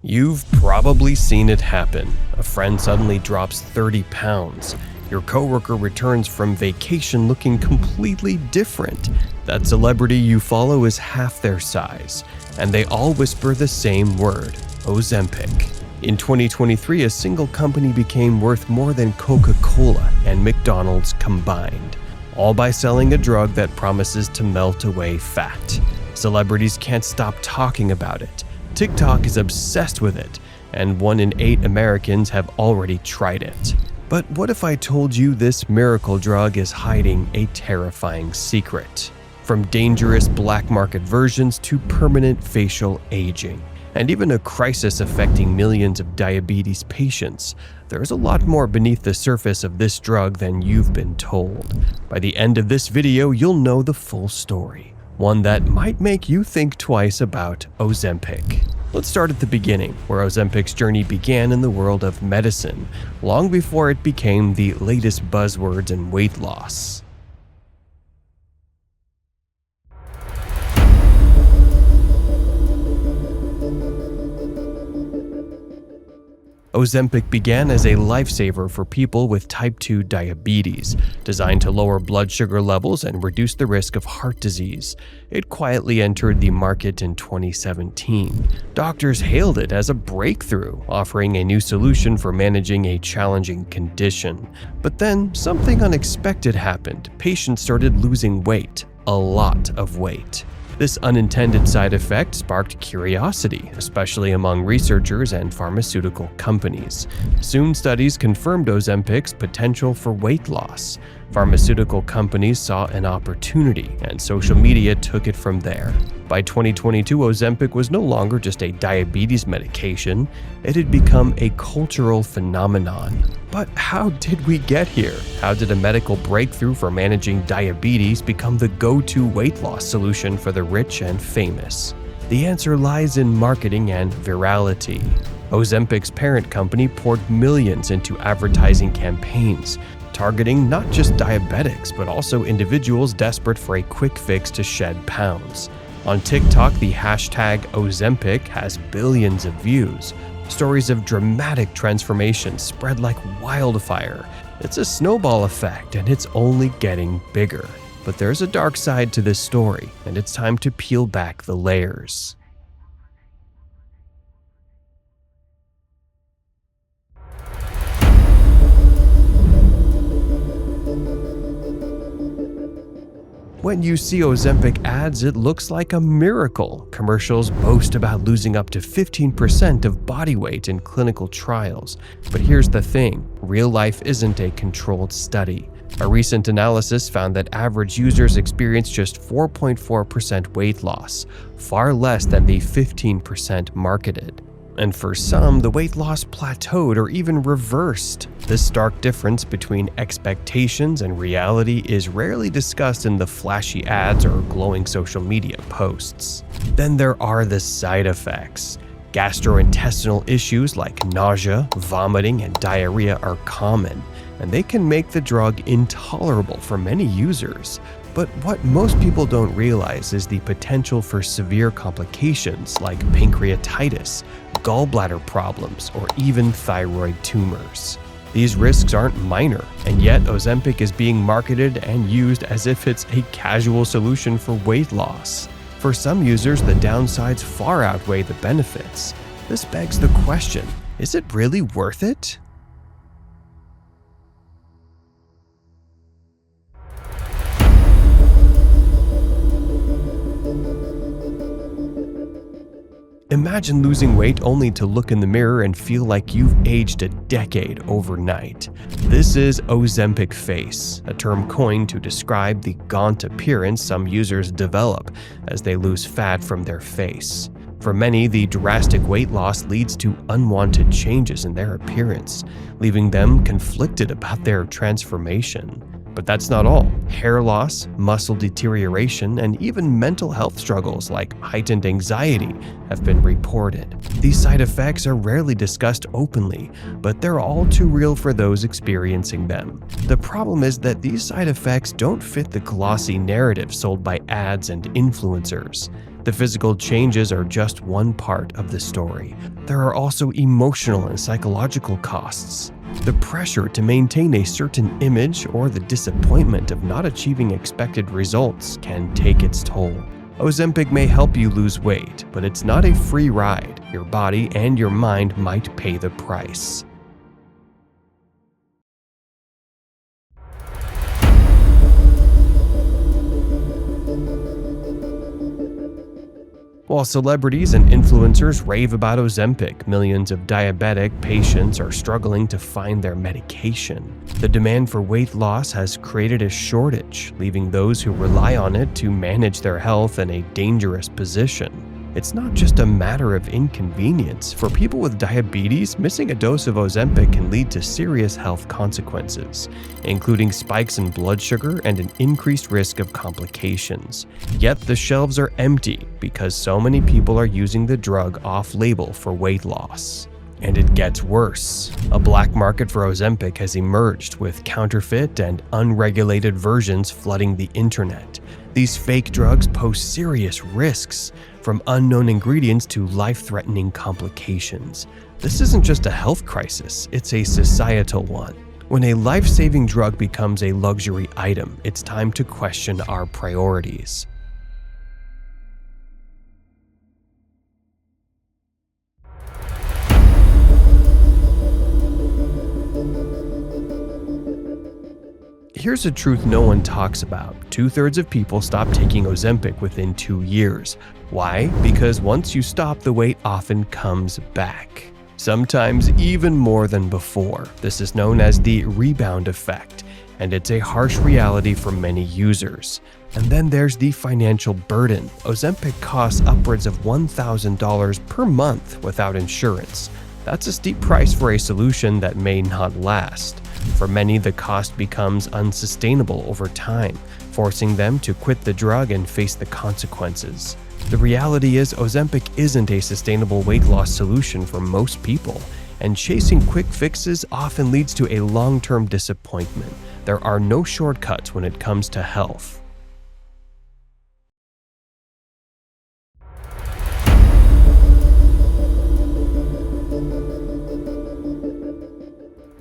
You've probably seen it happen. A friend suddenly drops 30 pounds. Your coworker returns from vacation looking completely different. That celebrity you follow is half their size, and they all whisper the same word, Ozempic. In 2023, a single company became worth more than Coca-Cola and McDonald's combined, all by selling a drug that promises to melt away fat. Celebrities can't stop talking about it. TikTok is obsessed with it, and 1 in 8 Americans have already tried it. But what if I told you this miracle drug is hiding a terrifying secret? From dangerous black market versions to permanent facial aging, and even a crisis affecting millions of diabetes patients, there's a lot more beneath the surface of this drug than you've been told. By the end of this video, you'll know the full story, one that might make you think twice about Ozempic. Let's start at the beginning, where Ozempic's journey began in the world of medicine, long before it became the latest buzzwords in weight loss. Ozempic began as a lifesaver for people with type 2 diabetes, designed to lower blood sugar levels and reduce the risk of heart disease. It quietly entered the market in 2017. Doctors hailed it as a breakthrough, offering a new solution for managing a challenging condition. But then something unexpected happened. Patients started losing weight, a lot of weight. This unintended side effect sparked curiosity, especially among researchers and pharmaceutical companies. Soon, studies confirmed Ozempic's potential for weight loss. Pharmaceutical companies saw an opportunity, and social media took it from there. By 2022, Ozempic was no longer just a diabetes medication, it had become a cultural phenomenon. But how did we get here? How did a medical breakthrough for managing diabetes become the go-to weight loss solution for the rich and famous? The answer lies in marketing and virality. Ozempic's parent company poured millions into advertising campaigns, targeting not just diabetics, but also individuals desperate for a quick fix to shed pounds. On TikTok, the hashtag Ozempic has billions of views. Stories of dramatic transformation spread like wildfire. It's a snowball effect, and it's only getting bigger. But there's a dark side to this story, and it's time to peel back the layers. When you see Ozempic ads, it looks like a miracle. Commercials boast about losing up to 15% of body weight in clinical trials. But here's the thing, real life isn't a controlled study. A recent analysis found that average users experience just 4.4% weight loss, far less than the 15% marketed. And for some, the weight loss plateaued or even reversed. This stark difference between expectations and reality is rarely discussed in the flashy ads or glowing social media posts. Then there are the side effects. Gastrointestinal issues like nausea, vomiting, and diarrhea are common, and they can make the drug intolerable for many users. But what most people don't realize is the potential for severe complications like pancreatitis, gallbladder problems, or even thyroid tumors. These risks aren't minor, and yet Ozempic is being marketed and used as if it's a casual solution for weight loss. For some users, the downsides far outweigh the benefits. This begs the question, is it really worth it? Imagine losing weight only to look in the mirror and feel like you've aged a decade overnight. This is Ozempic face, a term coined to describe the gaunt appearance some users develop as they lose fat from their face. For many, the drastic weight loss leads to unwanted changes in their appearance, leaving them conflicted about their transformation. But that's not all. Hair loss, muscle deterioration, and even mental health struggles like heightened anxiety have been reported. These side effects are rarely discussed openly, but they're all too real for those experiencing them. The problem is that these side effects don't fit the glossy narrative sold by ads and influencers. The physical changes are just one part of the story. there are also emotional and psychological costs. The pressure to maintain a certain image or the disappointment of not achieving expected results can take its toll. Ozempic may help you lose weight, but it's not a free ride. Your body and your mind might pay the price. While celebrities and influencers rave about Ozempic, millions of diabetic patients are struggling to find their medication. The demand for weight loss has created a shortage, leaving those who rely on it to manage their health in a dangerous position. It's not just a matter of inconvenience. For people with diabetes, missing a dose of Ozempic can lead to serious health consequences, including spikes in blood sugar and an increased risk of complications. Yet the shelves are empty because so many people are using the drug off-label for weight loss. And it gets worse. A black market for Ozempic has emerged, with counterfeit and unregulated versions flooding the internet. These fake drugs pose serious risks, from unknown ingredients to life-threatening complications. This isn't just a health crisis, it's a societal one. When a life-saving drug becomes a luxury item, it's time to question our priorities. Here's a truth no one talks about. 2/3 of people stop taking Ozempic within 2 years. Why? Because once you stop, the weight often comes back. Sometimes even more than before. This is known as the rebound effect, and it's a harsh reality for many users. And then there's the financial burden. Ozempic costs upwards of $1,000 per month without insurance. That's a steep price for a solution that may not last. For many, the cost becomes unsustainable over time, forcing them to quit the drug and face the consequences. The reality is, Ozempic isn't a sustainable weight loss solution for most people, and chasing quick fixes often leads to a long-term disappointment. There are no shortcuts when it comes to health.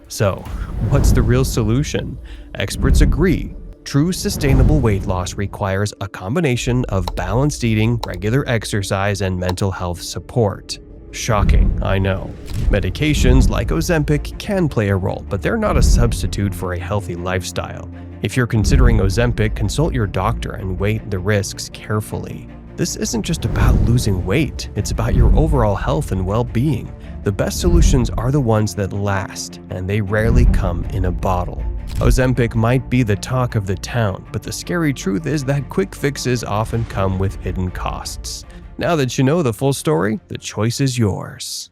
So, what's the real solution? Experts agree. True sustainable weight loss requires a combination of balanced eating, regular exercise, and mental health support. Shocking, I know. Medications like Ozempic can play a role, but they're not a substitute for a healthy lifestyle. If you're considering Ozempic, consult your doctor and weigh the risks carefully. This isn't just about losing weight, it's about your overall health and well-being. The best solutions are the ones that last, and they rarely come in a bottle. Ozempic might be the talk of the town, but the scary truth is that quick fixes often come with hidden costs. Now that you know the full story, the choice is yours.